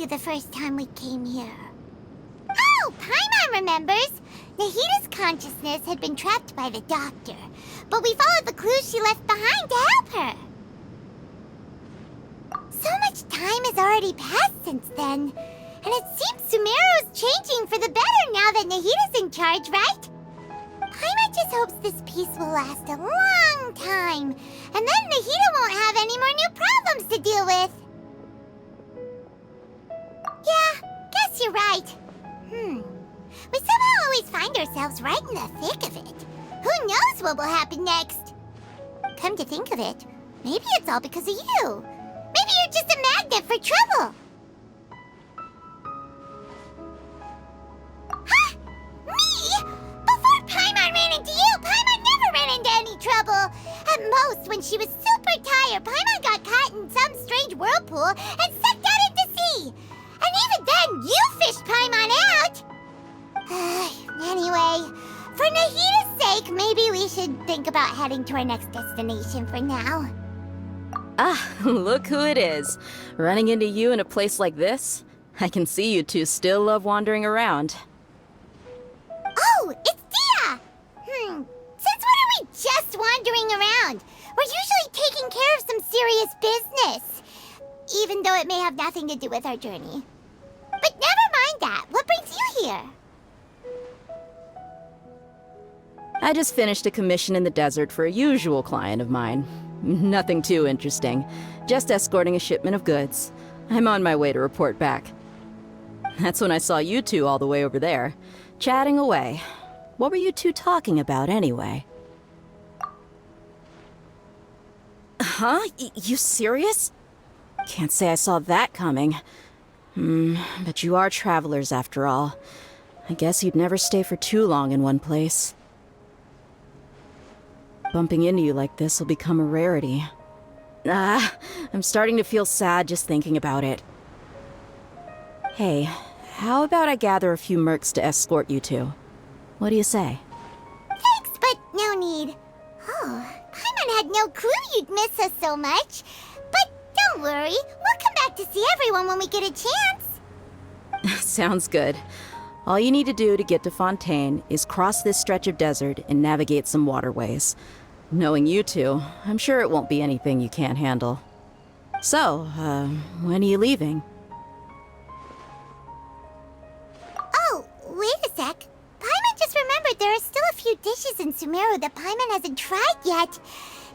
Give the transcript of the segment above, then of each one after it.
you the first time we came here. Oh, Paimon remembers! Nahita's consciousness had been trapped by the doctor, but we followed the clues she left behind to help her. So much time has already passed since then, and it seems Sumeru's changing for the better now that Nahita's in charge, right? Paimon just hopes this peace will last a long time, and then Nahita won't have any more new problems to deal with. Yeah, guess you're right. We somehow always find ourselves right in the thick of it. Who knows what will happen next? Come to think of it, maybe it's all because of you. Maybe you're just a magnet for trouble. Huh? Me? Before Paimon ran into you, Paimon never ran into any trouble. At most, when she was super tired, Paimon got caught in some strange whirlpool and sucked out into sea. And even then, you fished Paimon out! Anyway, for Nahita's sake, maybe we should think about heading to our next destination for now. Ah, look who it is. Running into you in a place like this? I can see you two still love wandering around. Oh, it's Dia! Since when are we just wandering around? We're usually taking care of some serious business. Even though it may have nothing to do with our journey. But never mind that. What brings you here? I just finished a commission in the desert for a usual client of mine. Nothing too interesting. Just escorting a shipment of goods. I'm on my way to report back. That's when I saw you two all the way over there, chatting away. What were you two talking about anyway? Huh? You serious? Can't say I saw that coming. But you are travelers after all. I guess you'd never stay for too long in one place. Bumping into you like this will become a rarity. I'm starting to feel sad just thinking about it. Hey, how about I gather a few mercs to escort you two? What do you say? Thanks, but no need. Oh, Paimon had no clue you'd miss us so much. But don't worry, we'll come back to see everyone when we get a chance. Sounds good. All you need to do to get to Fontaine is cross this stretch of desert and navigate some waterways. Knowing you two, I'm sure it won't be anything you can't handle. So, when are you leaving? Oh, wait a sec. Paimon just remembered there are still a few dishes in Sumeru that Paimon hasn't tried yet.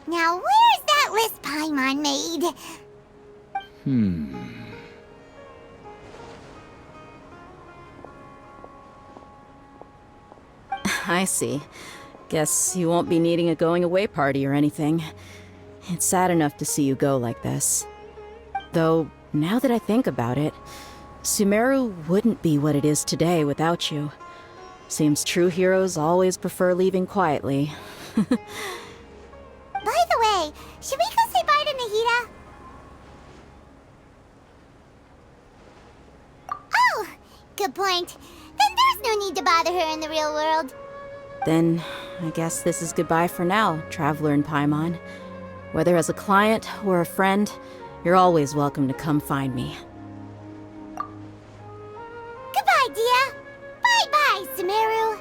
Now, where's that list Paimon made? I see. Guess you won't be needing a going-away party or anything. It's sad enough to see you go like this. Though, now that I think about it, Sumeru wouldn't be what it is today without you. Seems true heroes always prefer leaving quietly. By the way, should we go say bye to Nahita? Oh, good point. Then there's no need to bother her in the real world. Then, I guess this is goodbye for now, Traveler in Paimon. Whether as a client or a friend, you're always welcome to come find me. Goodbye, Dia. Bye-bye, Sumeru.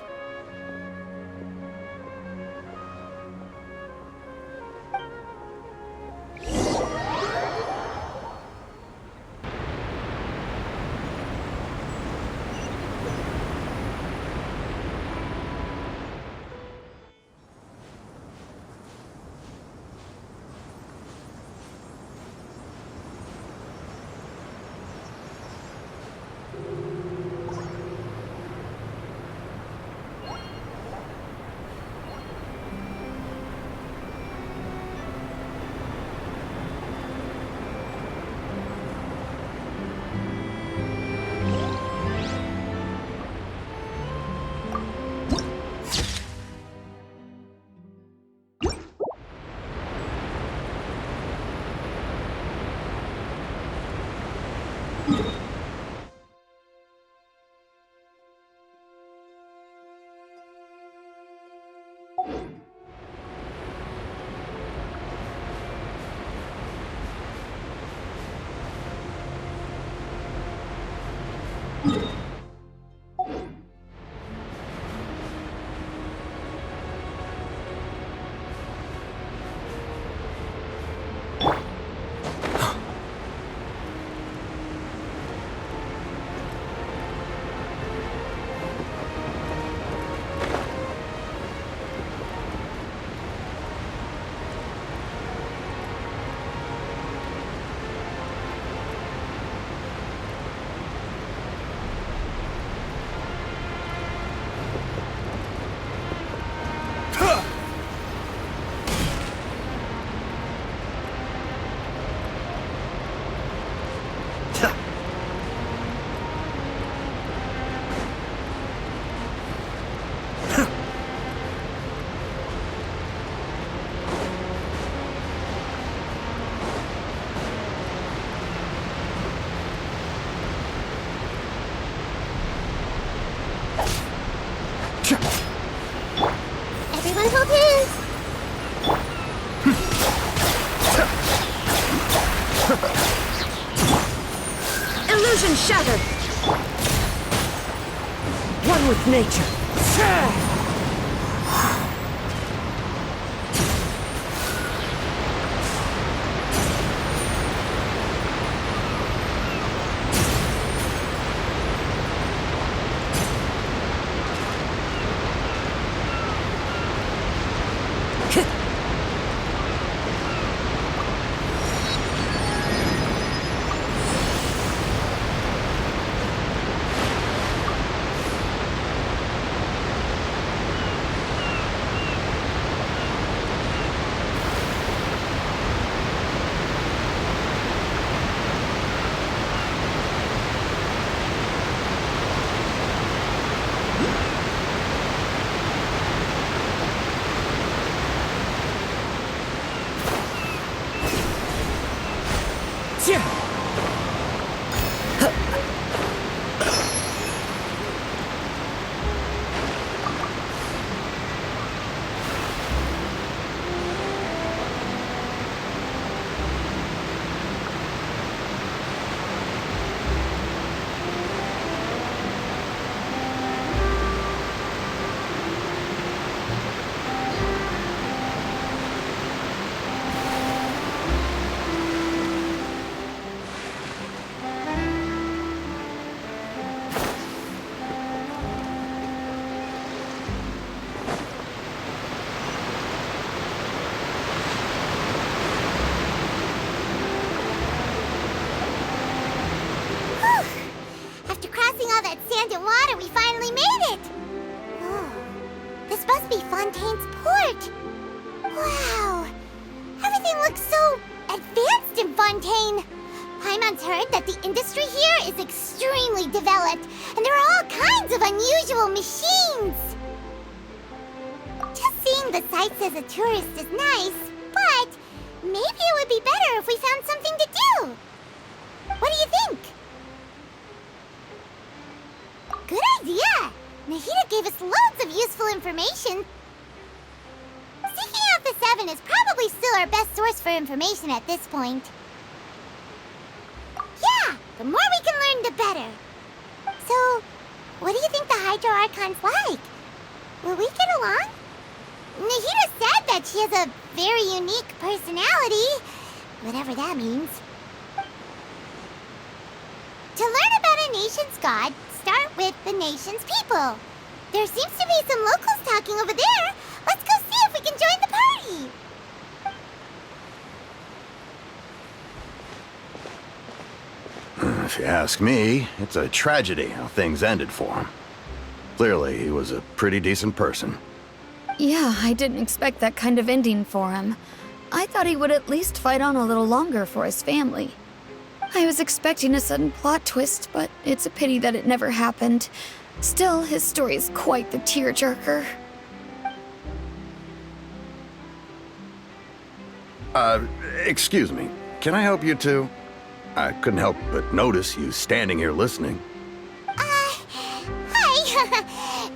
Illusion shattered! One with nature. Sand and water, we finally made it! Oh, this must be Fontaine's port! Wow! Everything looks so advanced in Fontaine! Paimon's heard that the industry here is extremely developed, and there are all kinds of unusual machines! Just seeing the sights as a tourist is nice, but maybe it would be better if we found something to do! What do you think? Good idea! Nahida gave us loads of useful information. Seeking out the Seven is probably still our best source for information at this point. Yeah, the more we can learn, the better. So, what do you think the Hydro Archon's like? Will we get along? Nahida said that she has a very unique personality, whatever that means. To learn about a nation's god, start with the nation's people. There seems to be some locals talking over there. Let's go see if we can join the party. If you ask me, it's a tragedy how things ended for him. Clearly, he was a pretty decent person. Yeah, I didn't expect that kind of ending for him. I thought he would at least fight on a little longer for his family. I was expecting a sudden plot twist, but it's a pity that it never happened. Still, his story is quite the tearjerker. Excuse me. Can I help you too? I couldn't help but notice you standing here listening. Hi.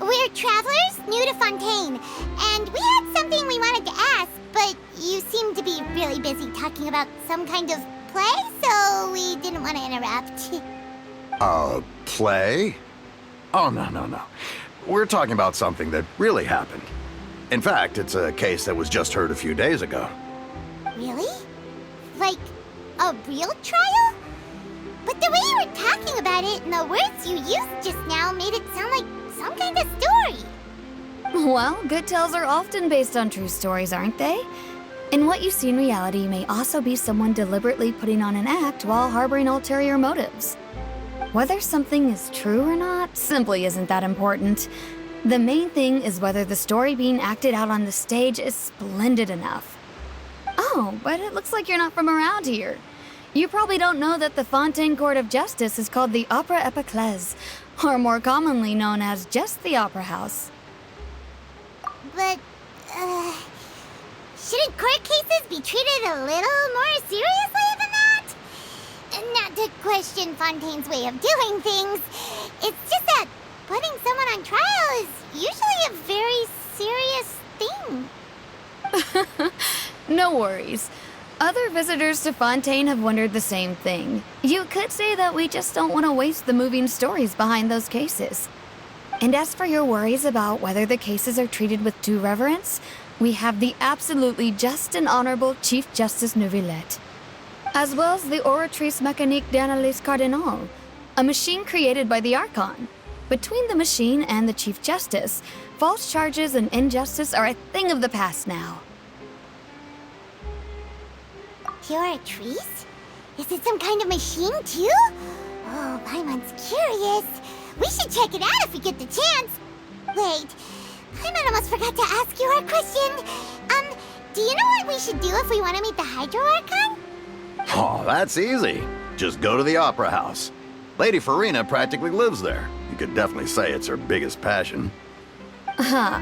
We're travelers new to Fontaine, and we had something we wanted to ask, but you seem to be really busy talking about some kind of play, so we didn't want to interrupt. Play? Oh, no. We're talking about something that really happened. In fact, it's a case that was just heard a few days ago. Really? Like, a real trial? But the way you were talking about it and the words you used just now made it sound like some kind of story. Well, good tales are often based on true stories, aren't they? And what you see in reality may also be someone deliberately putting on an act while harboring ulterior motives. Whether something is true or not simply isn't that important. The main thing is whether the story being acted out on the stage is splendid enough. Oh, but it looks like you're not from around here. You probably don't know that the Fontaine Court of Justice is called the Opera Epiclese, or more commonly known as just the Opera House. But, shouldn't court cases be treated a little more seriously than that? Not to question Fontaine's way of doing things. It's just that putting someone on trial is usually a very serious thing. No worries. Other visitors to Fontaine have wondered the same thing. You could say that we just don't want to waste the moving stories behind those cases. And as for your worries about whether the cases are treated with due reverence, we have the absolutely just and honorable Chief Justice Neuvillette, as well as the Oratrice Mécanique d'Analyse Cardinal, a machine created by the Archon. Between the machine and the Chief Justice, false charges and injustice are a thing of the past now. Oratrice? Is it some kind of machine, too? Oh, Paimon's curious. We should check it out if we get the chance. Wait, Paimon almost forgot to ask you our question. Do you know what we should do if we want to meet the Hydro Archon? Oh, that's easy. Just go to the Opera House. Lady Furina practically lives there. You could definitely say it's her biggest passion. Huh.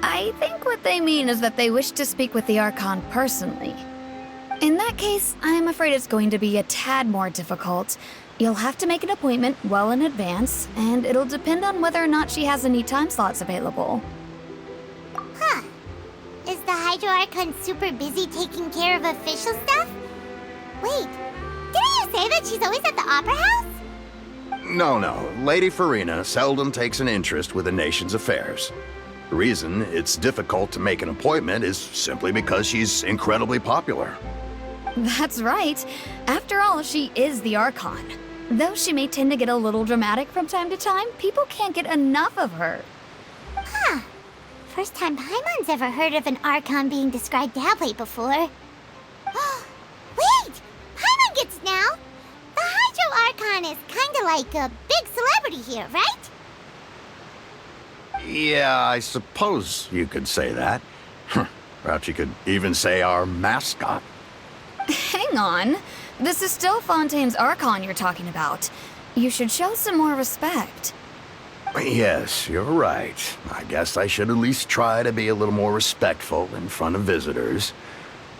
I think what they mean is that they wish to speak with the Archon personally. In that case, I'm afraid it's going to be a tad more difficult. You'll have to make an appointment well in advance, and it'll depend on whether or not she has any time slots available. Huh. Is the Hydro Archon super busy taking care of official stuff? Wait, didn't you say that she's always at the Opera House? No. Lady Furina seldom takes an interest with the nation's affairs. The reason it's difficult to make an appointment is simply because she's incredibly popular. That's right. After all, she is the Archon. Though she may tend to get a little dramatic from time to time, people can't get enough of her. Huh. First time Paimon's ever heard of an Archon being described that way before. Wait! Paimon gets now! The Hydro Archon is kinda like a big celebrity here, right? Yeah, I suppose you could say that. Perhaps you could even say our mascot. Hang on. This is still Fontaine's Archon you're talking about. You should show some more respect. Yes, you're right. I guess I should at least try to be a little more respectful in front of visitors.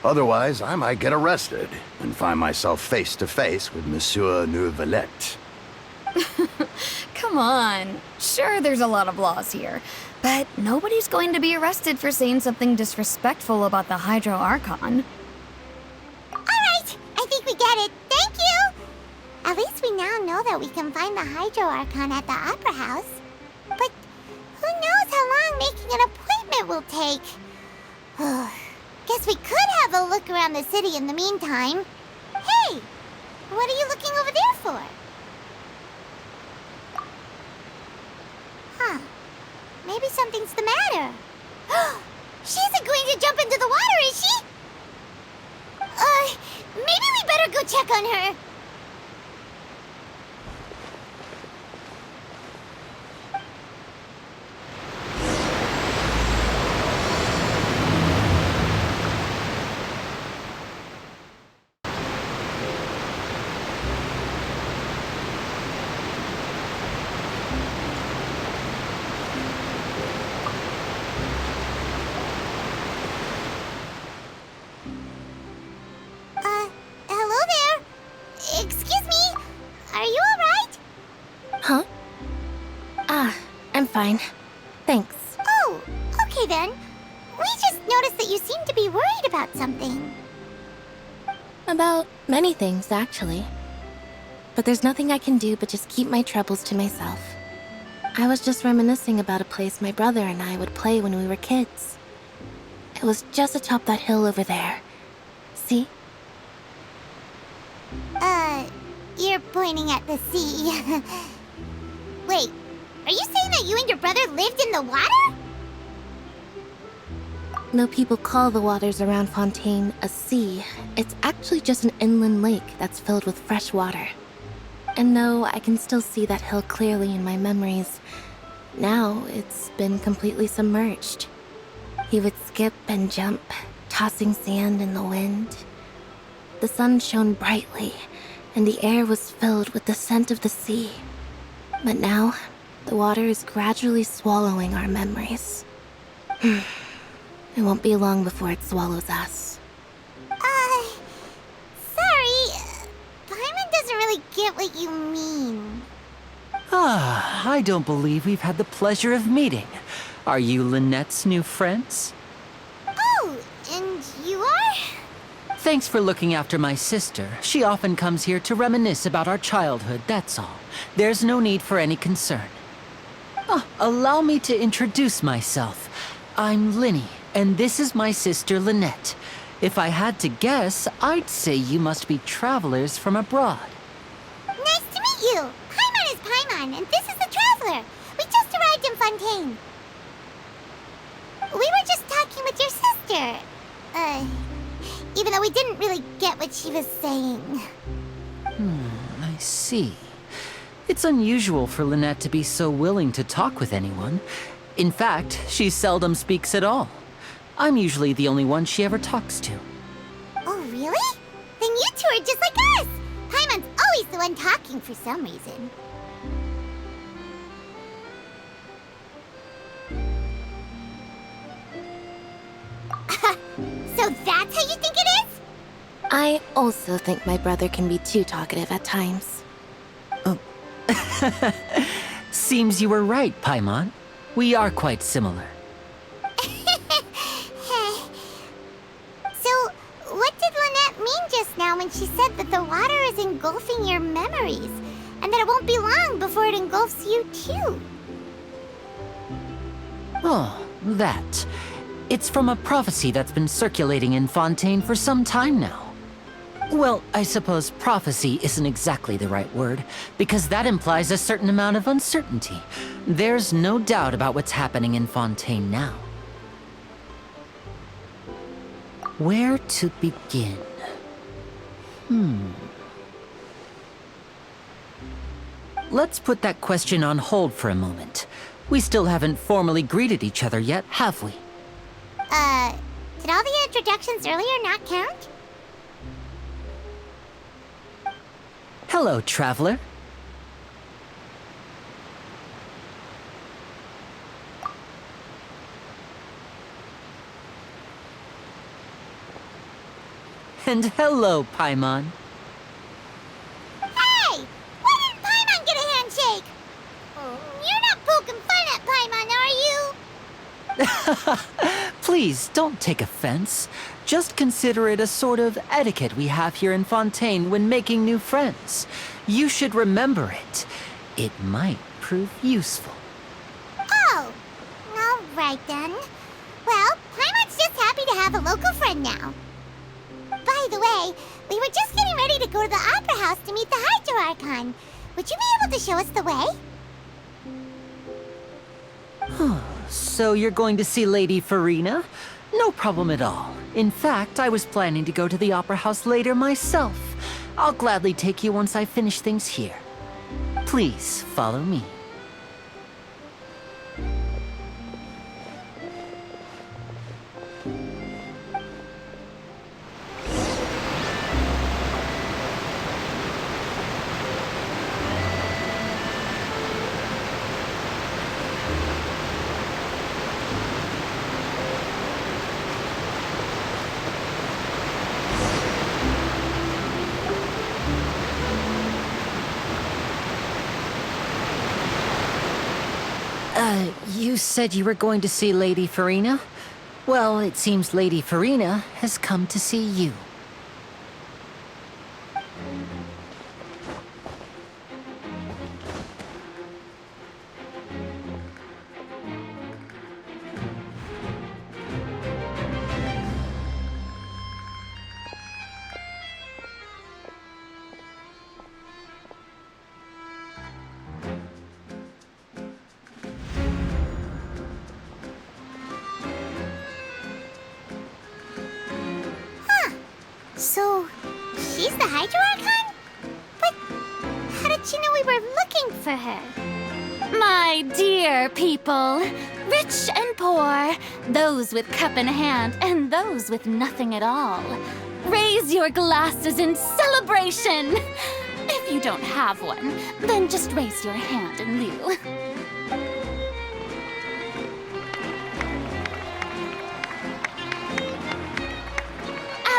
Otherwise, I might get arrested and find myself face to face with Monsieur Neuvillette. Come on. Sure, there's a lot of laws here, but nobody's going to be arrested for saying something disrespectful about the Hydro Archon. Alright, I think we get it. Thank you! At least we now know that we can find the Hydro Archon at the Opera House. But who knows how long making an appointment will take? Guess we could have a look around the city in the meantime. Hey! What are you looking over there for? Huh. Maybe something's the matter. She isn't going to jump into the water, is she? Maybe we better go check on her. Hello there. Excuse me. Are you alright? Huh? I'm fine. Thanks. Oh, okay then. We just noticed that you seem to be worried about something. About many things, actually. But there's nothing I can do but just keep my troubles to myself. I was just reminiscing about a place my brother and I would play when we were kids. It was just atop that hill over there. See? You're pointing at the sea. Wait, are you saying that you and your brother lived in the water? Though people call the waters around Fontaine a sea, it's actually just an inland lake that's filled with fresh water. And though I can still see that hill clearly in my memories, now it's been completely submerged. He would skip and jump, tossing sand in the wind. The sun shone brightly, and the air was filled with the scent of the sea. But now, the water is gradually swallowing our memories. It won't be long before it swallows us. Sorry. Paimon doesn't really get what you mean. I don't believe we've had the pleasure of meeting. Are you Lynette's new friends? Oh, and you are? Thanks for looking after my sister. She often comes here to reminisce about our childhood, that's all. There's no need for any concern. Oh, allow me to introduce myself. I'm Linny, and this is my sister Lynette. If I had to guess, I'd say you must be travelers from abroad. Nice to meet you. Paimon is Paimon, and this is the Traveler. We just arrived in Fontaine. We were just talking with your sister. Even though we didn't really get what she was saying. I see. It's unusual for Lynette to be so willing to talk with anyone. In fact, she seldom speaks at all. I'm usually the only one she ever talks to. Oh, really? Then you two are just like us! Paimon's always the one talking for some reason. So that's how you think it is? I also think my brother can be too talkative at times. Seems you were right, Paimon. We are quite similar. So, what did Lynette mean just now when she said that the water is engulfing your memories, and that it won't be long before it engulfs you too? Oh, that. It's from a prophecy that's been circulating in Fontaine for some time now. Well, I suppose prophecy isn't exactly the right word, because that implies a certain amount of uncertainty. There's no doubt about what's happening in Fontaine now. Where to begin? Let's put that question on hold for a moment. We still haven't formally greeted each other yet, have we? Did all the introductions earlier not count? Hello, traveler. And hello, Paimon. Hey! Why didn't Paimon get a handshake? You're not poking fun at Paimon, are you? Please, don't take offense. Just consider it a sort of etiquette we have here in Fontaine when making new friends. You should remember it. It might prove useful. Oh, all right then. Well, Paimon's just happy to have a local friend now. By the way, we were just getting ready to go to the Opera House to meet the Hydro Archon. Would you be able to show us the way? So you're going to see Lady Furina? No problem at all. In fact, I was planning to go to the Opera House later myself. I'll gladly take you once I finish things here. Please, follow me. You said you were going to see Lady Furina? Well, it seems Lady Furina has come to see you. So, she's the Hydro Archon? But how did she know we were looking for her? My dear people, rich and poor, those with cup in hand and those with nothing at all, raise your glasses in celebration! If you don't have one, then just raise your hand in lieu.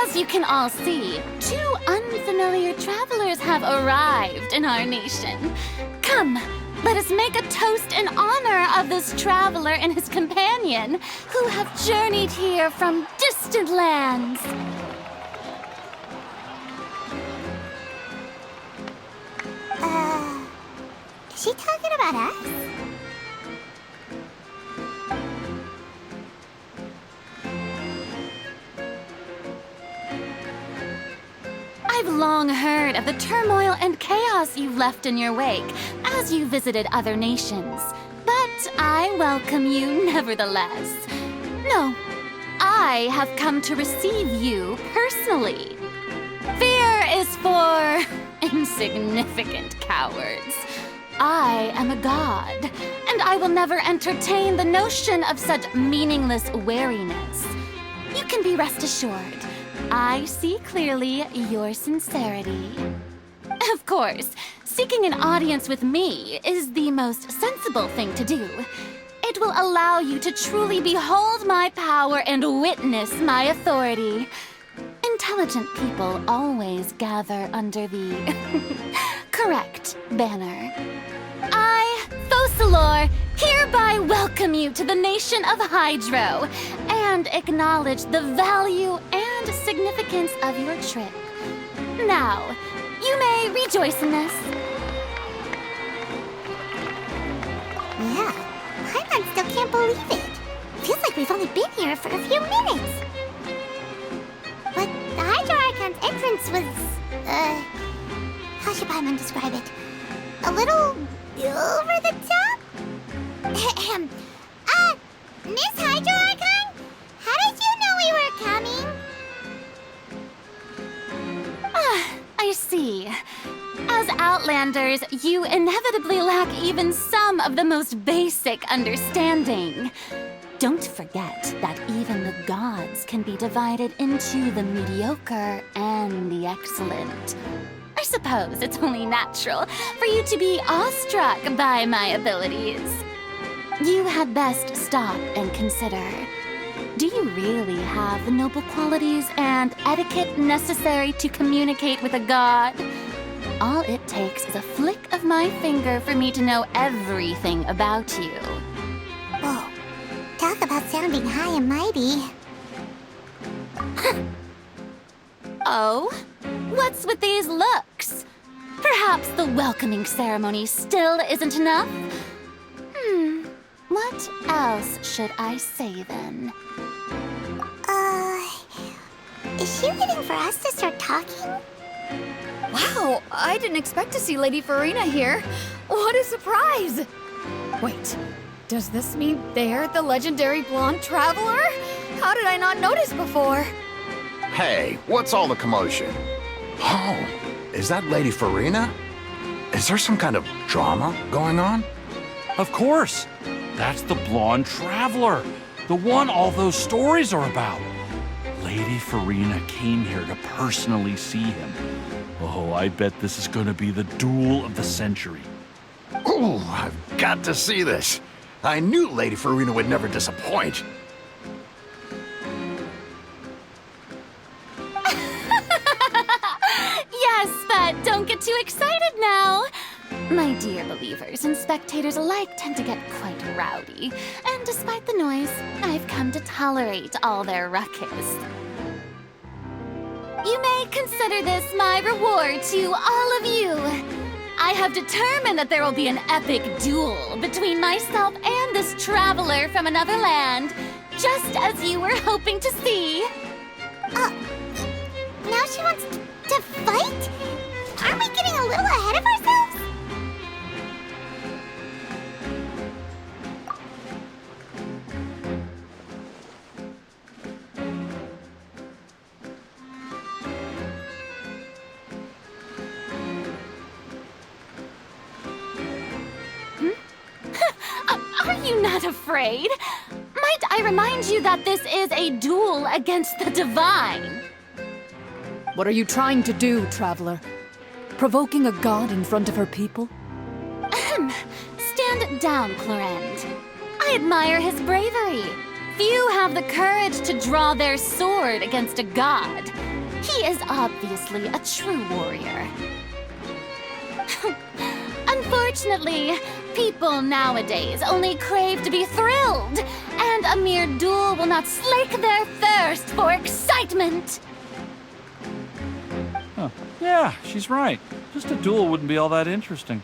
As you can all see, two unfamiliar travelers have arrived in our nation. Come, let us make a toast in honor of this traveler and his companion who have journeyed here from distant lands. I've long heard of the turmoil and chaos you've left in your wake as you visited other nations. But I welcome you nevertheless. No, I have come to receive you personally. Fear is for insignificant cowards. I am a god, and I will never entertain the notion of such meaningless wariness. You can be rest assured, I see clearly your sincerity. Of course, seeking an audience with me is the most sensible thing to do. It will allow you to truly behold my power and witness my authority. Intelligent people always gather under the correct banner. I, Focalor, hereby welcome you to the nation of Hydro and acknowledge the value and significance of your trip. Now, you may rejoice in this. Yeah, Paimon still can't believe it. Feels like we've only been here for a few minutes. But the Hydro Archon's entrance was, how should Paimon describe it? A little over the top? Ahem. Miss Hydro Archon? How did you know we were coming? I see. As Outlanders, you inevitably lack even some of the most basic understanding. Don't forget that even the gods can be divided into the mediocre and the excellent. I suppose it's only natural for you to be awestruck by my abilities. You had best stop and consider. Do you really have the noble qualities and etiquette necessary to communicate with a god? All it takes is a flick of my finger for me to know everything about you. Whoa, talk about sounding high and mighty. Oh? What's with these looks? Perhaps the welcoming ceremony still isn't enough? What else should I say then? Is she waiting for us to start talking? Wow, I didn't expect to see Lady Furina here. What a surprise! Wait, does this mean they're the legendary blonde traveler? How did I not notice before? Hey, what's all the commotion? Oh, is that Lady Furina? Is there some kind of drama going on? Of course. That's the blonde traveler. The one all those stories are about. Lady Furina came here to personally see him. Oh, I bet this is going to be the duel of the century. Ooh, I've got to see this. I knew Lady Furina would never disappoint. Yes, but don't get too excited now. My dear believers and spectators alike tend to get quite rowdy, and despite the noise, I've come to tolerate all their ruckus. You may consider this my reward to all of you. I have determined that there will be an epic duel between myself and this traveler from another land, just as you were hoping to see. Now she wants to fight? Aren't we getting a little ahead of ourselves? Are you not afraid? Might I remind you that this is a duel against the divine? What are you trying to do, traveler? Provoking a god in front of her people? Stand down, Clorend. I admire his bravery. Few have the courage to draw their sword against a god. He is obviously a true warrior. Unfortunately, people nowadays only crave to be thrilled, and a mere duel will not slake their thirst for excitement. Huh. Yeah, she's right. Just a duel wouldn't be all that interesting.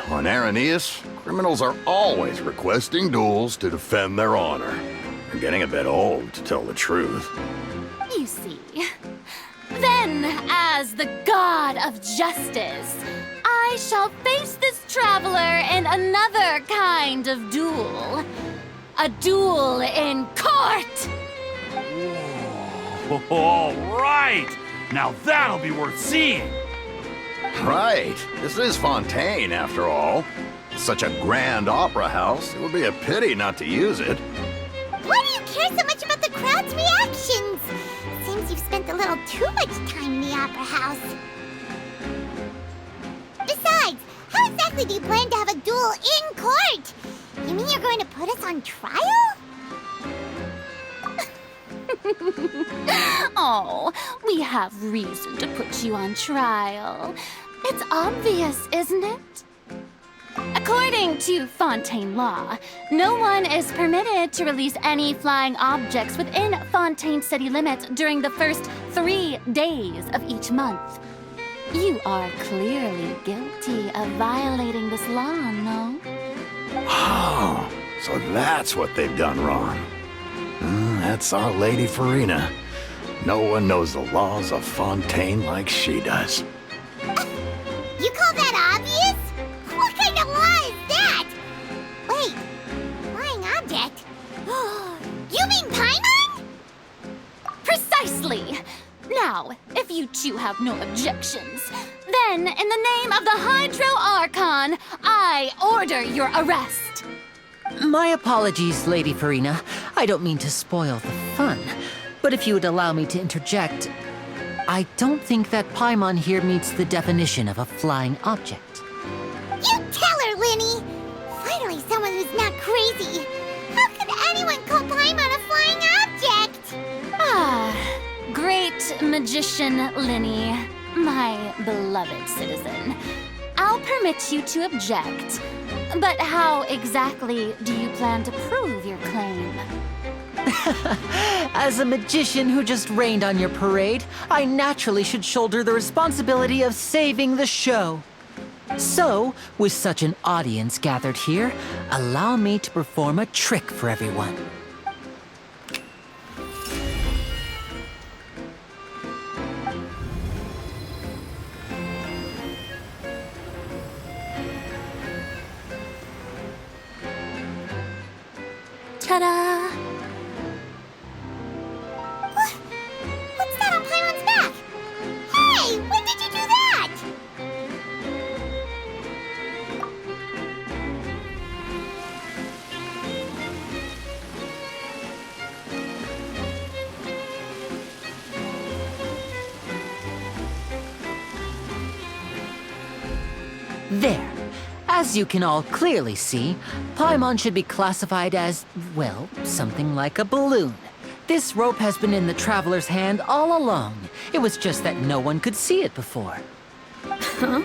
On Araneus, criminals are always requesting duels to defend their honor. I'm getting a bit old, to tell the truth. You see. Then Then, as the god of justice, I shall face this traveler in another kind of duel. A duel in court! Whoa, all right! Now that'll be worth seeing! Right. This is Fontaine, after all. Such a grand opera house, it would be a pity not to use it. Why do you care so much about the crowd's reactions? Seems you've spent a little too much time in the opera house. Besides, how exactly do you plan to have a duel in court? You mean you're going to put us on trial? Oh, we have reason to put you on trial. It's obvious, isn't it? According to Fontaine law, no one is permitted to release any flying objects within Fontaine city limits during the first 3 days of each month. You are clearly guilty of violating this law, no? Oh, so that's what they've done wrong. That's our Lady Furina. No one knows the laws of Fontaine like she does. You call that obvious? What kind of law is that? Wait, flying object? You mean Paimon? Precisely! Now, if you two have no objections, then in the name of the Hydro Archon, I order your arrest. My apologies, Lady Furina. I don't mean to spoil the fun. But if you would allow me to interject, I don't think that Paimon here meets the definition of a flying object. You tell her, Linny! Finally someone who's not crazy. How could anyone call Paimon a flying object? Ah, great magician Linny, my beloved citizen. I'll permit you to object. But how exactly do you plan to prove your claim? As a magician who just rained on your parade, I naturally should shoulder the responsibility of saving the show. So, with such an audience gathered here, allow me to perform a trick for everyone. Ta-da! What's that on Paimon's back? Hey, when did you do that? There. As you can all clearly see, Paimon should be classified as, well, something like a balloon. This rope has been in the traveler's hand all along. It was just that no one could see it before. Huh?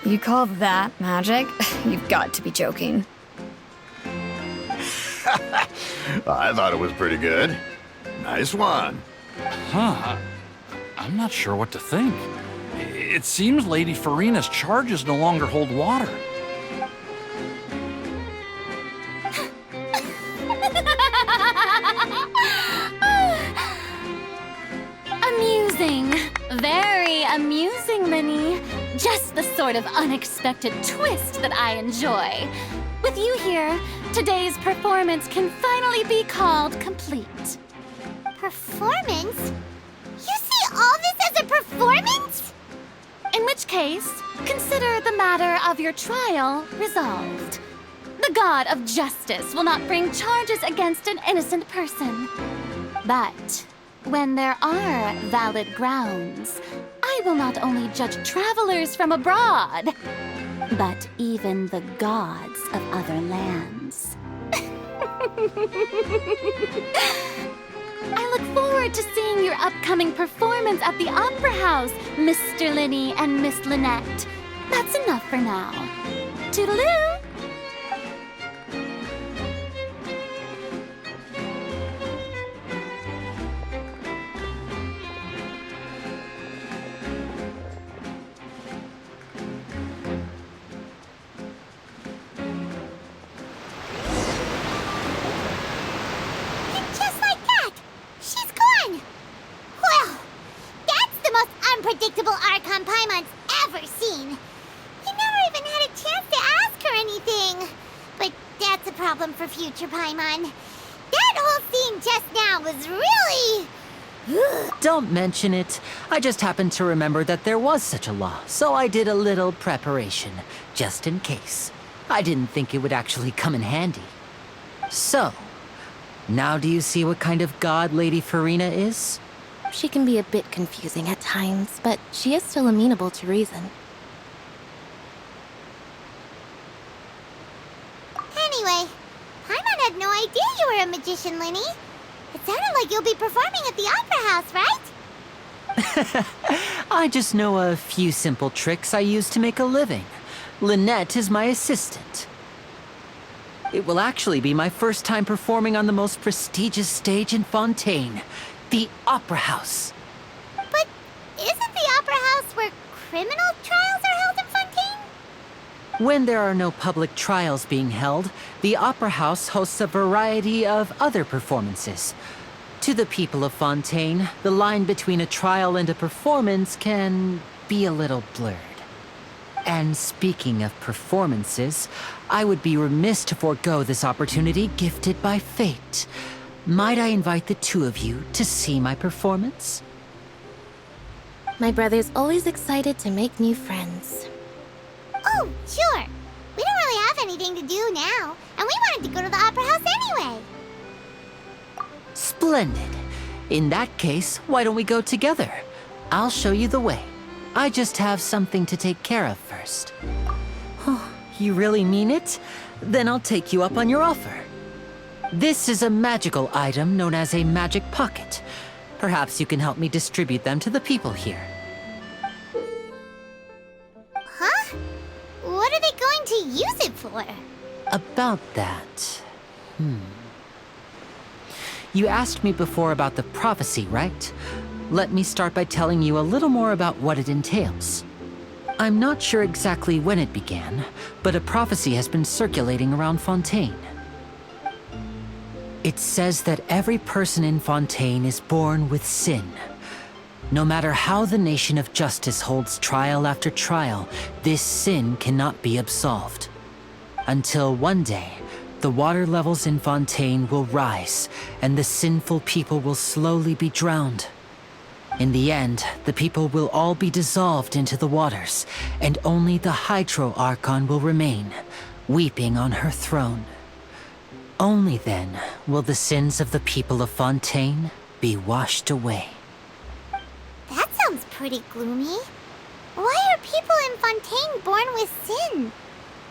You call that magic? You've got to be joking. I thought it was pretty good. Nice one. Huh. I'm not sure what to think. It seems Lady Furina's charges no longer hold water. Amusing. Very amusing, Linny. Just the sort of unexpected twist that I enjoy. With you here, today's performance can finally be called complete. Performance? You see all this as a performance? In which case, consider the matter of your trial resolved. The god of justice will not bring charges against an innocent person. But when there are valid grounds, I will not only judge travelers from abroad, but even the gods of other lands. I look forward to seeing your upcoming performance at the Opera House, Mr. Linny and Miss Lynette. That's enough for now. Toodaloo! And just like that, she's gone. Well, that's the most unpredictable Archon Paimon's ever seen. You never even had a chance to ask her anything. But that's a problem for future Paimon. That whole scene just now was really... Don't mention it. I just happened to remember that there was such a law, so I did a little preparation, just in case. I didn't think it would actually come in handy. So, now do you see what kind of god Lady Furina is? She can be a bit confusing at times, but she is still amenable to reason. Anyway, Paimon had no idea you were a magician, Linny. It sounded like you'll be performing at the Opera House, right? I just know a few simple tricks I use to make a living. Lynette is my assistant. It will actually be my first time performing on the most prestigious stage in Fontaine, the Opera House. But isn't the Opera House where criminal trials are held in Fontaine? When there are no public trials being held, the Opera House hosts a variety of other performances. To the people of Fontaine, the line between a trial and a performance can be a little blurred. And speaking of performances, I would be remiss to forego this opportunity gifted by fate. Might I invite the two of you to see my performance? My brother's always excited to make new friends. Oh, sure. We don't really have anything to do now, and we wanted to go to the Opera House anyway. Splendid. In that case, why don't we go together? I'll show you the way. I just have something to take care of first. Oh, you really mean it? Then I'll take you up on your offer. This is a magical item known as a magic pocket. Perhaps you can help me distribute them to the people here. Huh? What are they going to use it for? About that... You asked me before about the prophecy, right? Let me start by telling you a little more about what it entails. I'm not sure exactly when it began, but a prophecy has been circulating around Fontaine. It says that every person in Fontaine is born with sin. No matter how the nation of justice holds trial after trial, this sin cannot be absolved. Until one day, the water levels in Fontaine will rise, and the sinful people will slowly be drowned. In the end, the people will all be dissolved into the waters, and only the Hydro Archon will remain, weeping on her throne. Only then will the sins of the people of Fontaine be washed away. That sounds pretty gloomy. Why are people in Fontaine born with sin?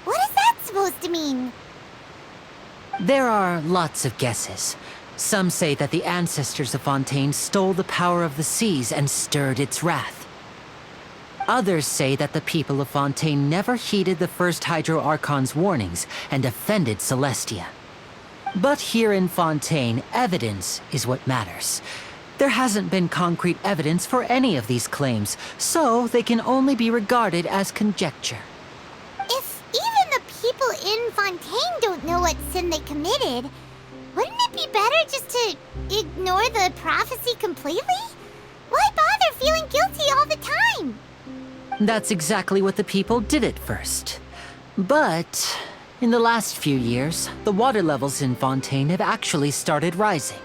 What is that supposed to mean? There are lots of guesses. Some say that the ancestors of Fontaine stole the power of the seas and stirred its wrath. Others say that the people of Fontaine never heeded the first Hydro Archon's warnings and offended Celestia. But here in Fontaine, evidence is what matters. There hasn't been concrete evidence for any of these claims, so they can only be regarded as conjecture. If even the people in Fontaine don't know what sin they committed, wouldn't it be better just to ignore the prophecy completely? Why bother feeling guilty all the time? That's exactly what the people did at first. But in the last few years, the water levels in Fontaine have actually started rising.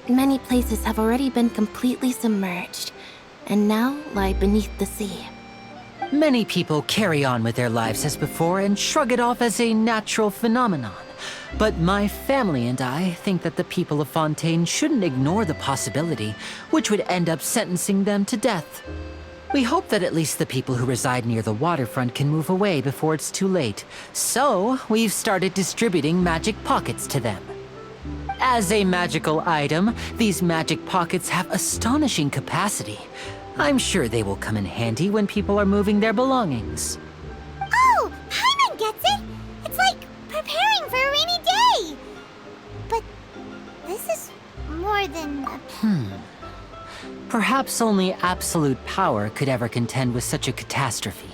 Many places have already been completely submerged, and now lie beneath the sea. Many people carry on with their lives as before and shrug it off as a natural phenomenon. But my family and I think that the people of Fontaine shouldn't ignore the possibility, which would end up sentencing them to death. We hope that at least the people who reside near the waterfront can move away before it's too late. So, we've started distributing magic pockets to them. As a magical item, these magic pockets have astonishing capacity. I'm sure they will come in handy when people are moving their belongings. Oh, Paimon gets it! It's like preparing for a rainy day! But this is more than a... Perhaps only absolute power could ever contend with such a catastrophe.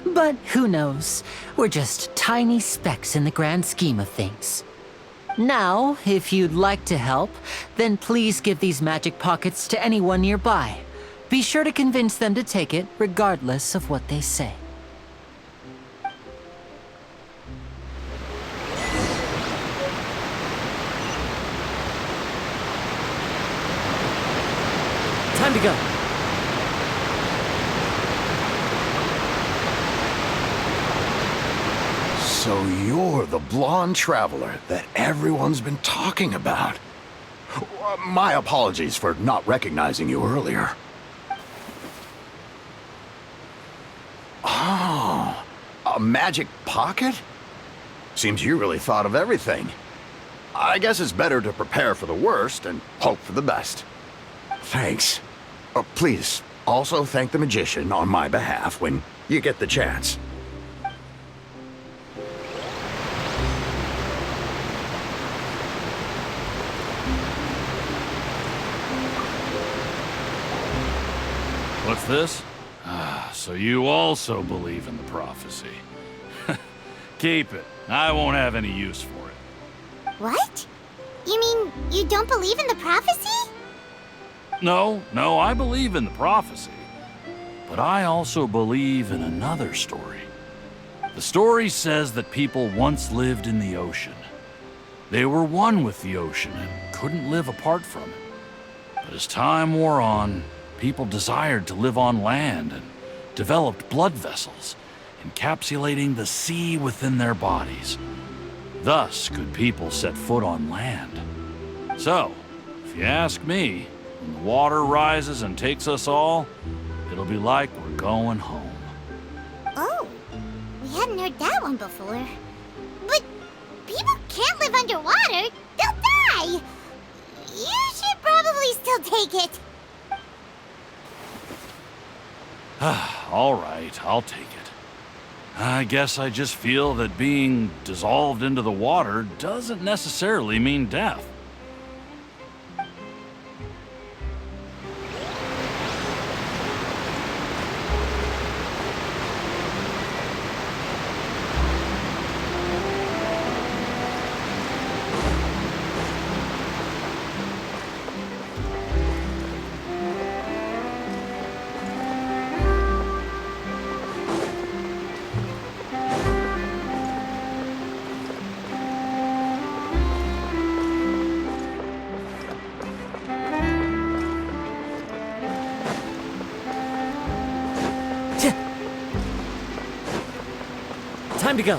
But who knows? We're just tiny specks in the grand scheme of things. Now, if you'd like to help, then please give these magic pockets to anyone nearby. Be sure to convince them to take it, regardless of what they say. Time to go. So you're the blonde traveler that everyone's been talking about. My apologies for not recognizing you earlier. Oh, a magic pocket? Seems you really thought of everything. I guess it's better to prepare for the worst and hope for the best. Thanks. Please, also thank the magician on my behalf when you get the chance. What's this? Ah, so you also believe in the prophecy. Keep it. I won't have any use for it. What? You mean you don't believe in the prophecy? No, I believe in the prophecy. But I also believe in another story. The story says that people once lived in the ocean. They were one with the ocean and couldn't live apart from it. But as time wore on, people desired to live on land and developed blood vessels, encapsulating the sea within their bodies. Thus could people set foot on land. So, if you ask me, when the water rises and takes us all, it'll be like we're going home. Oh, we hadn't heard that one before. But people can't live underwater. They'll die. You should probably still take it. All right, I'll take it. I guess I just feel that being dissolved into the water doesn't necessarily mean death. Time to go.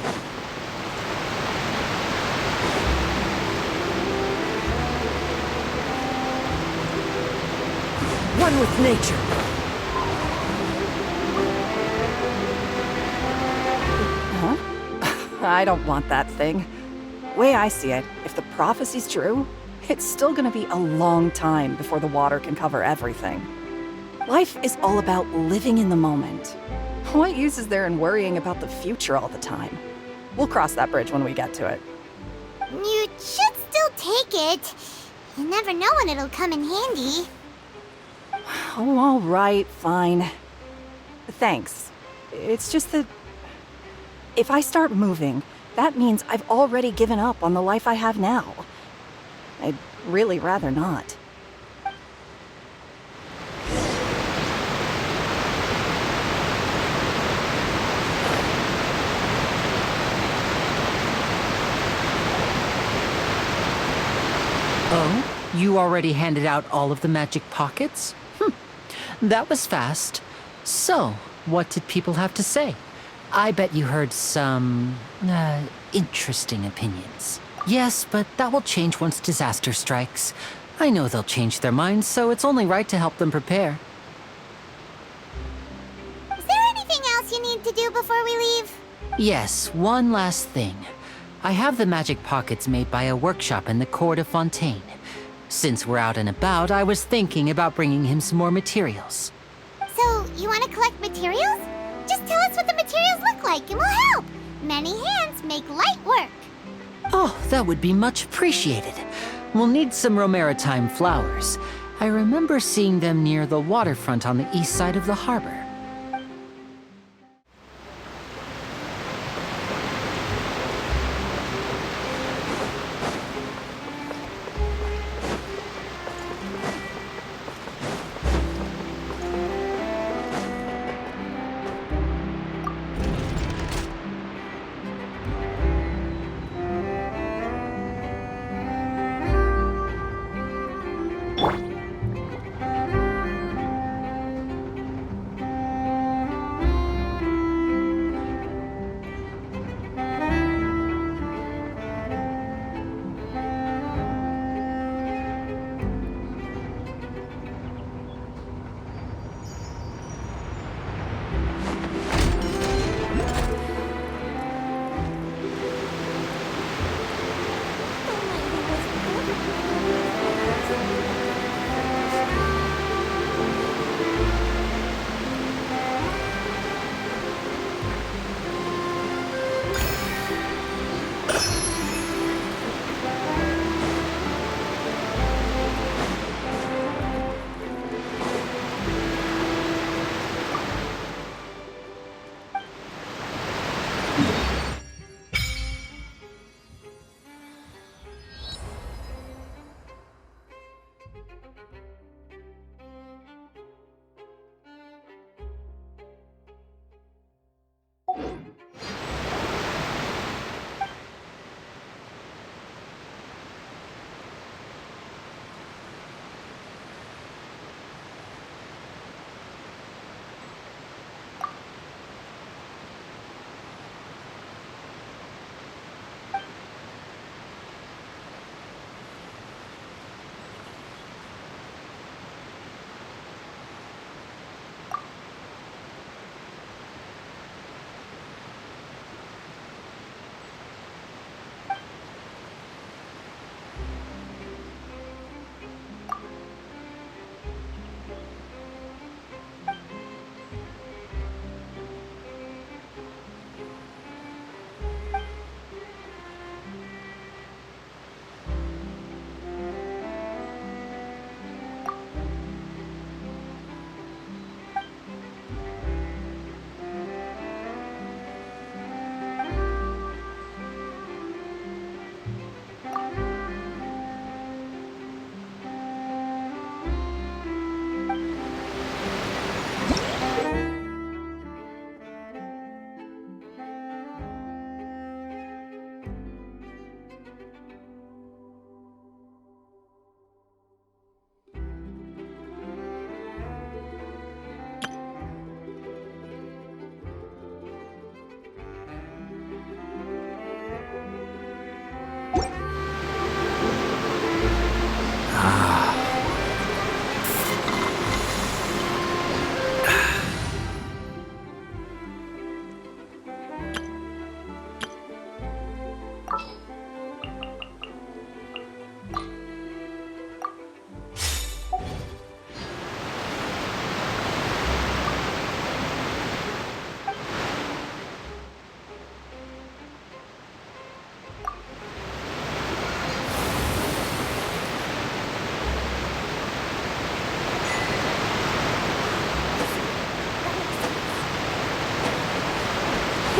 One with nature. Huh? I don't want that thing. Way I see it, if the prophecy's true, it's still gonna be a long time before the water can cover everything. Life is all about living in the moment. What use is there in worrying about the future all the time? We'll cross that bridge when we get to it. You should still take it. You never know when it'll come in handy. Oh, all right, fine. Thanks. It's just that if I start moving, that means I've already given up on the life I have now. I'd really rather not. Oh? You already handed out all of the magic pockets? That was fast. So, what did people have to say? I bet you heard some, interesting opinions. Yes, but that will change once disaster strikes. I know they'll change their minds, so it's only right to help them prepare. Is there anything else you need to do before we leave? Yes, one last thing. I have the magic pockets made by a workshop in the court of Fontaine. Since we're out and about, I was thinking about bringing him some more materials. So, you want to collect materials? Just tell us what the materials look like and we'll help. Many hands make light work. Oh, that would be much appreciated. We'll need some romaritime flowers. I remember seeing them near the waterfront on the east side of the harbor.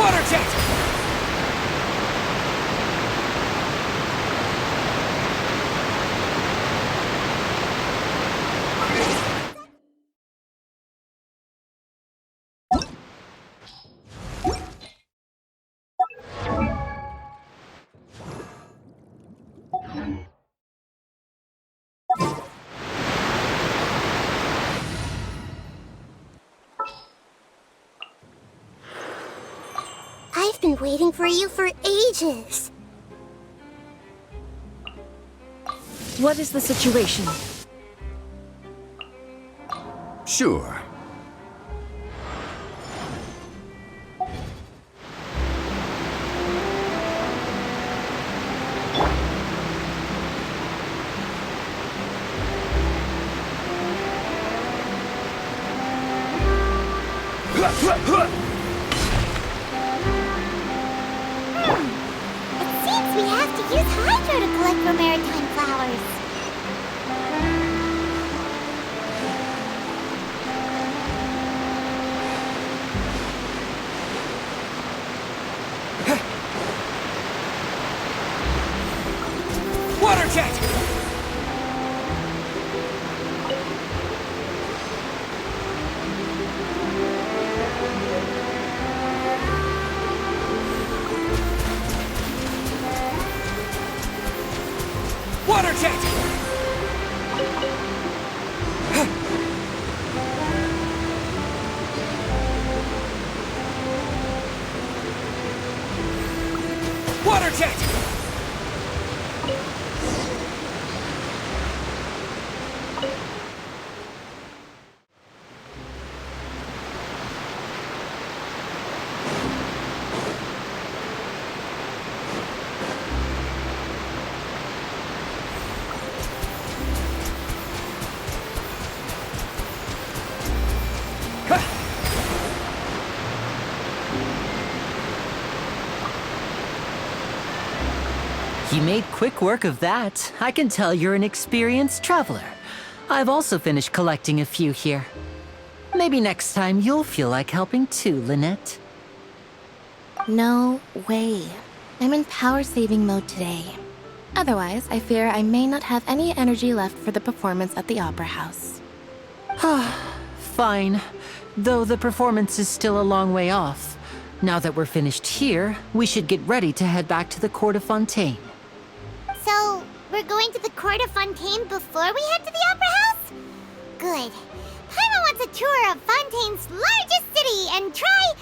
Water jet! I've been waiting for you for ages. What is the situation? Sure. It seems we have to use Hydro to collect for maritime flowers. Water jet! Water jet! Water jet! You made quick work of that. I can tell you're an experienced traveler. I've also finished collecting a few here. Maybe next time you'll feel like helping too, Lynette. No way. I'm in power-saving mode today. Otherwise, I fear I may not have any energy left for the performance at the Opera House. Fine. Though the performance is still a long way off. Now that we're finished here, we should get ready to head back to the court of Fontaine. So, we're going to the court of Fontaine before we head to the Opera House? Good. Paimon wants a tour of Fontaine's largest city and try...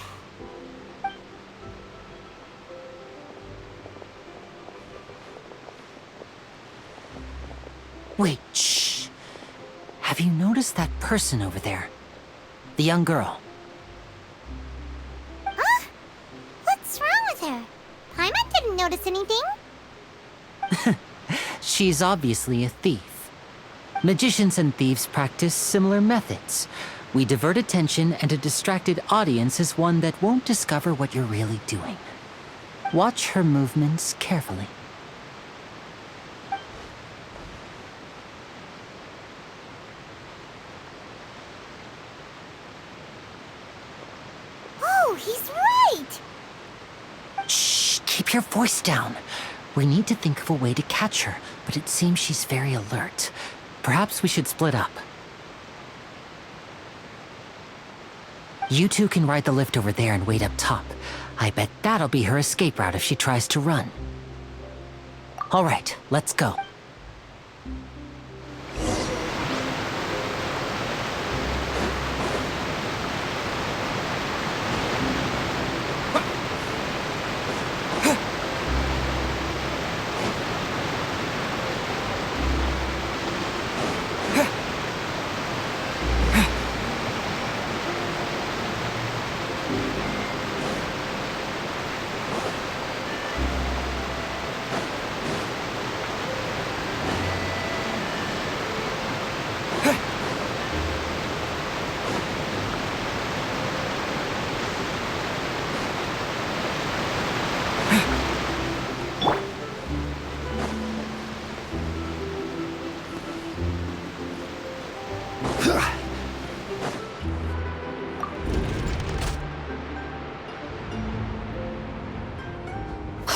Wait, shh. Have you noticed that person over there? The young girl. Huh? What's wrong with her? Paimon didn't notice anything. She's obviously a thief. Magicians and thieves practice similar methods. We divert attention, and a distracted audience is one that won't discover what you're really doing. Watch her movements carefully. Oh, he's right! Shh, keep your voice down. We need to think of a way to catch her, but it seems she's very alert. Perhaps we should split up. You two can ride the lift over there and wait up top. I bet that'll be her escape route if she tries to run. All right, let's go.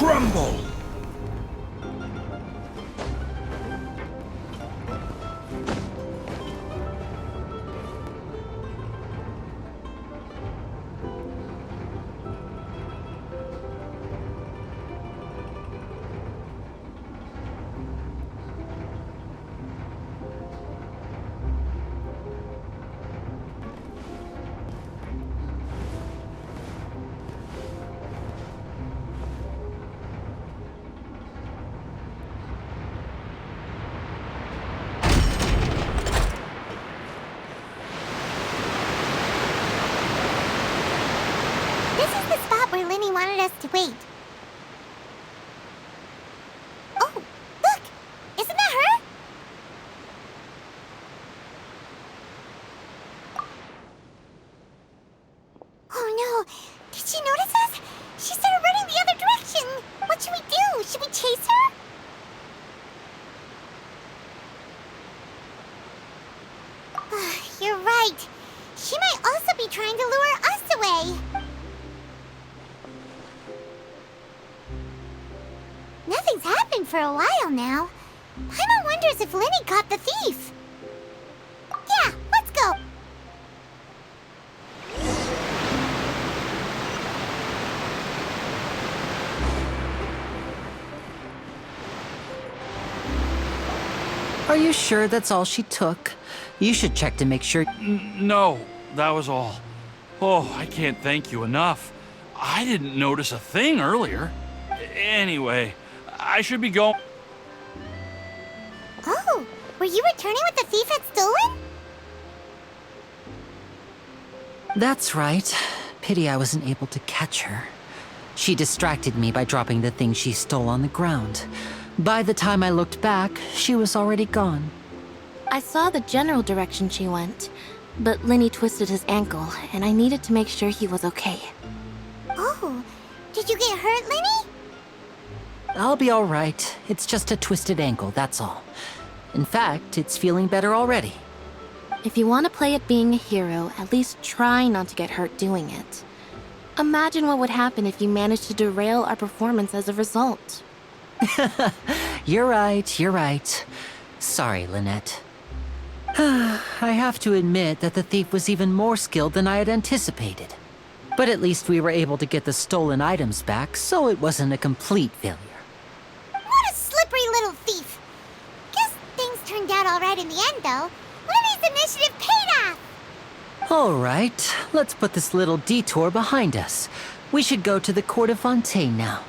crumble! This is the spot where Linny wanted us to wait. Oh, look! Isn't that her? Oh no! Did she notice us? She started running the other direction! What should we do? Should we chase her? You're right. She might also be trying to lure us away. Nothing's happened for a while now. Paimon wonders if Linny caught the thief. Yeah, let's go. Are you sure that's all she took? You should check to make sure. No, that was all. Oh, I can't thank you enough. I didn't notice a thing earlier. Anyway, I should be going. Oh, were you returning what the thief had stolen? That's right. Pity I wasn't able to catch her. She distracted me by dropping the thing she stole on the ground. By the time I looked back, she was already gone. I saw the general direction she went, but Linny twisted his ankle, and I needed to make sure he was okay. Oh, did you get hurt, Linny? I'll be all right. It's just a twisted ankle, that's all. In fact, it's feeling better already. If you want to play at being a hero, at least try not to get hurt doing it. Imagine what would happen if you managed to derail our performance as a result. You're right, you're right. Sorry, Lynette. I have to admit that the thief was even more skilled than I had anticipated. But at least we were able to get the stolen items back, so it wasn't a complete failure. What a slippery little thief. Guess things turned out all right in the end, though. Linny's initiative paid off. All right, let's put this little detour behind us. We should go to the court of Fontaine now.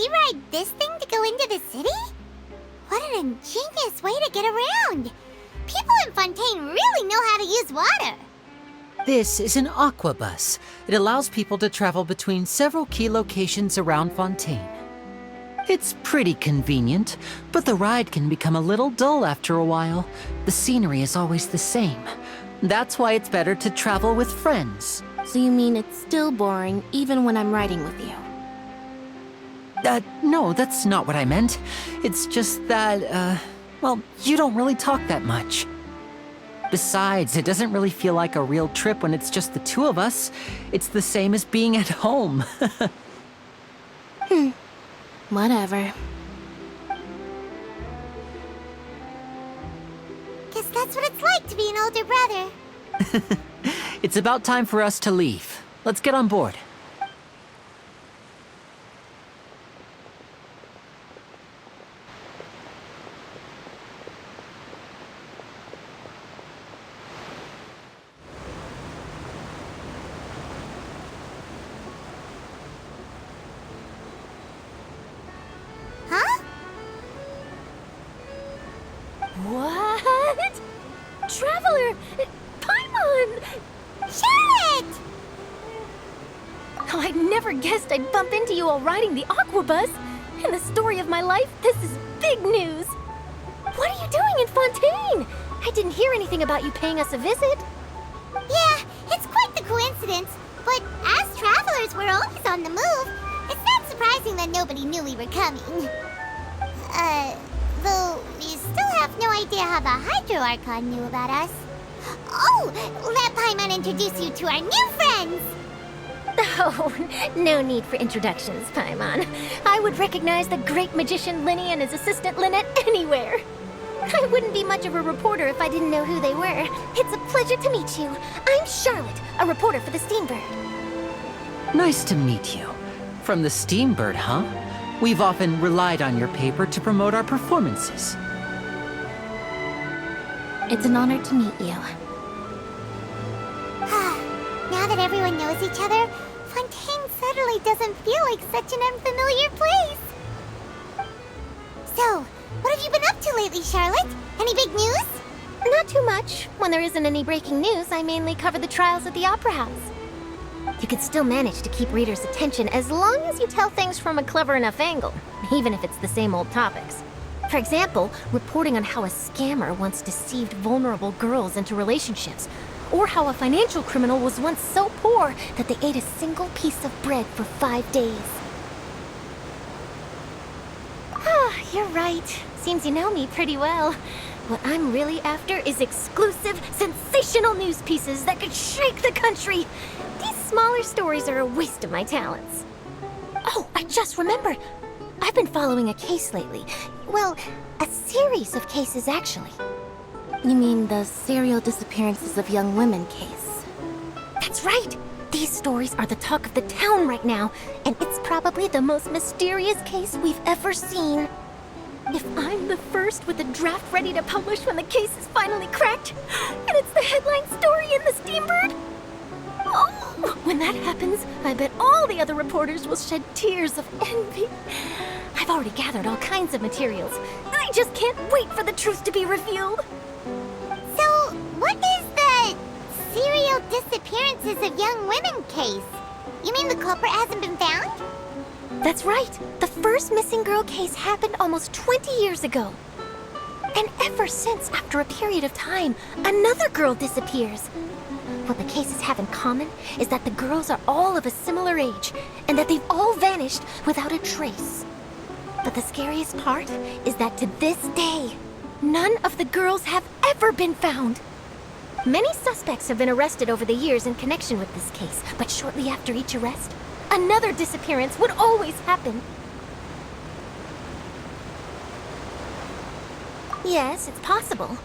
Ride this thing to go into the city? What an ingenious way to get around! People in Fontaine really know how to use water! This is an aquabus. It allows people to travel between several key locations around Fontaine. It's pretty convenient, but the ride can become a little dull after a while. The scenery is always the same. That's why it's better to travel with friends. So you mean it's still boring even when I'm riding with you? No, that's not what I meant. It's just that, well, you don't really talk that much. Besides, it doesn't really feel like a real trip when it's just the two of us. It's the same as being at home. Whatever. Guess that's what it's like to be an older brother. It's about time for us to leave. Let's get on board. Huh? What? Traveler! Paimon! Charlotte! Oh, I never guessed I'd bump into you while riding the Aquabus. In the story of my life, this is big news. What are you doing in Fontaine? I didn't hear anything about you paying us a visit. Yeah, it's quite the coincidence. But as travelers, we're always on the move. It's not surprising that nobody knew we were coming. Though we still have no idea how the Hydro Archon knew about us. Oh, let Paimon introduce you to our new friends! Oh, no need for introductions, Paimon. I would recognize the great magician Linny and his assistant Lynette anywhere. I wouldn't be much of a reporter if I didn't know who they were. It's a pleasure to meet you. I'm Charlotte, a reporter for the Steambird. Nice to meet you. From the Steambird, huh? We've often relied on your paper to promote our performances. It's an honor to meet you. Now that everyone knows each other, Fontaine suddenly doesn't feel like such an unfamiliar place. So, what have you been up to lately, Charlotte? Any big news? Not too much. When there isn't any breaking news, I mainly cover the trials at the Opera House. You can still manage to keep readers' attention as long as you tell things from a clever enough angle, even if it's the same old topics. For example, reporting on how a scammer once deceived vulnerable girls into relationships, or how a financial criminal was once so poor that they ate a single piece of bread for 5 days. Ah, you're right. Seems you know me pretty well. What I'm really after is exclusive, sensational news pieces that could shake the country. These smaller stories are a waste of my talents. Oh, I just remembered. I've been following a case lately. Well, a series of cases, actually. You mean the serial disappearances of young women case? That's right! These stories are the talk of the town right now, and it's probably the most mysterious case we've ever seen. If I'm the first with a draft ready to publish when the case is finally cracked, and it's the headline story in the Steambird, oh, when that happens, I bet all the other reporters will shed tears of envy. I've already gathered all kinds of materials. I just can't wait for the truth to be revealed. So, what is the serial disappearances of young women case? You mean the culprit hasn't been found? That's right. The first missing girl case happened almost 20 years ago. And ever since, after a period of time, another girl disappears. What the cases have in common is that the girls are all of a similar age, and that they've all vanished without a trace. But the scariest part is that to this day, none of the girls have ever been found. Many suspects have been arrested over the years in connection with this case, but shortly after each arrest, another disappearance would always happen. Yes, it's possible.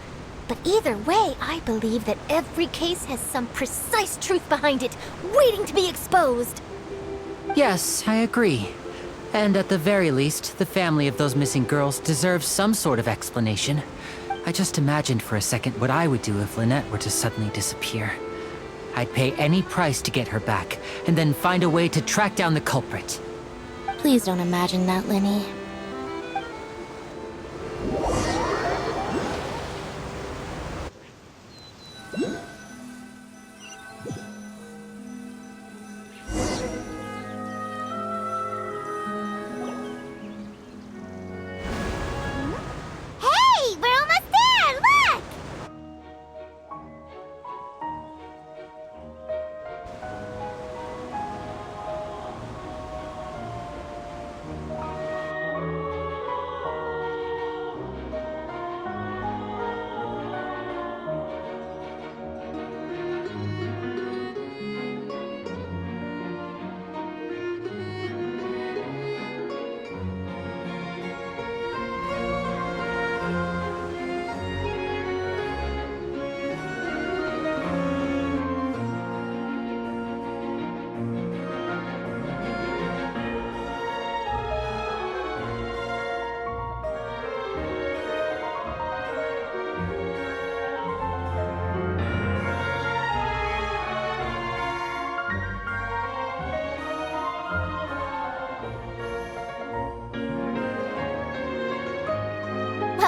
But either way, I believe that every case has some precise truth behind it, waiting to be exposed. Yes, I agree. And at the very least, the family of those missing girls deserves some sort of explanation. I just imagined for a second what I would do if Lynette were to suddenly disappear. I'd pay any price to get her back, and then find a way to track down the culprit. Please don't imagine that, Linny. Hey, we're almost there! Look!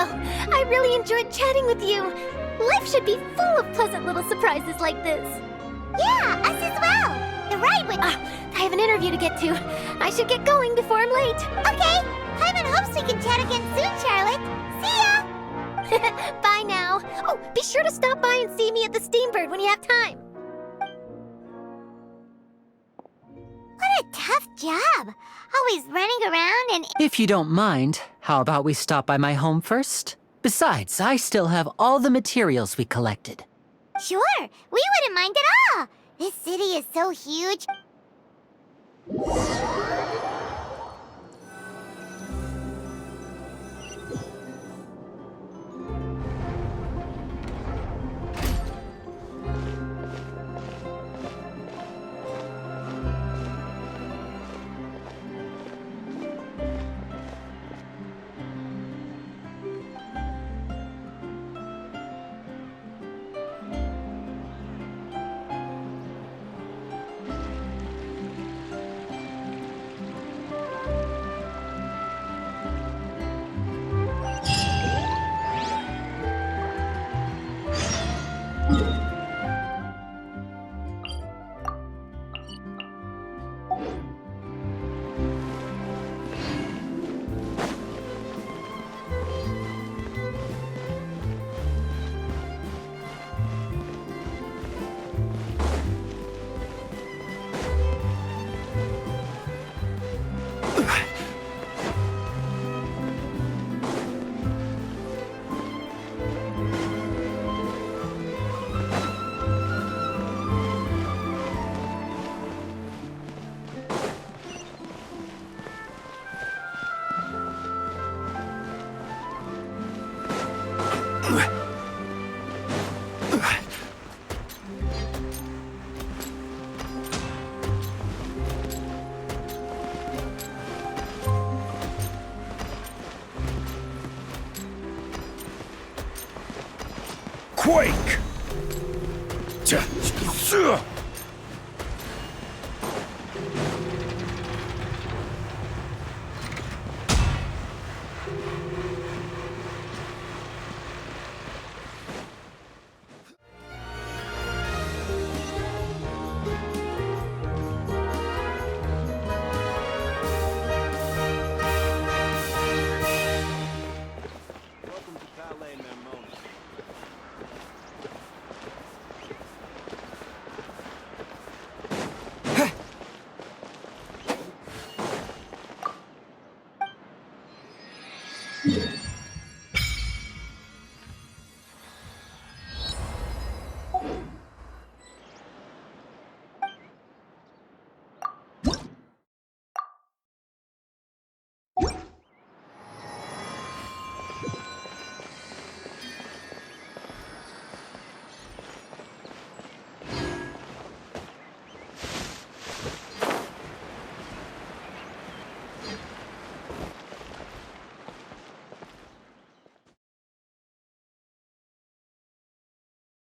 Well, I really enjoyed chatting with you. Life should be full of pleasant little surprises like this. Yeah, us as well. The ride would... I have an interview to get to. I should get going before I'm late. Okay. Paimon hopes we can chat again soon, Charlotte. See ya! Bye now. Oh, be sure to stop by and see me at the Steambird when you have time. What a tough job. Always running around and... If you don't mind, how about we stop by my home first? Besides, I still have all the materials we collected. Sure, we wouldn't mind at all. This city is so huge. Quake!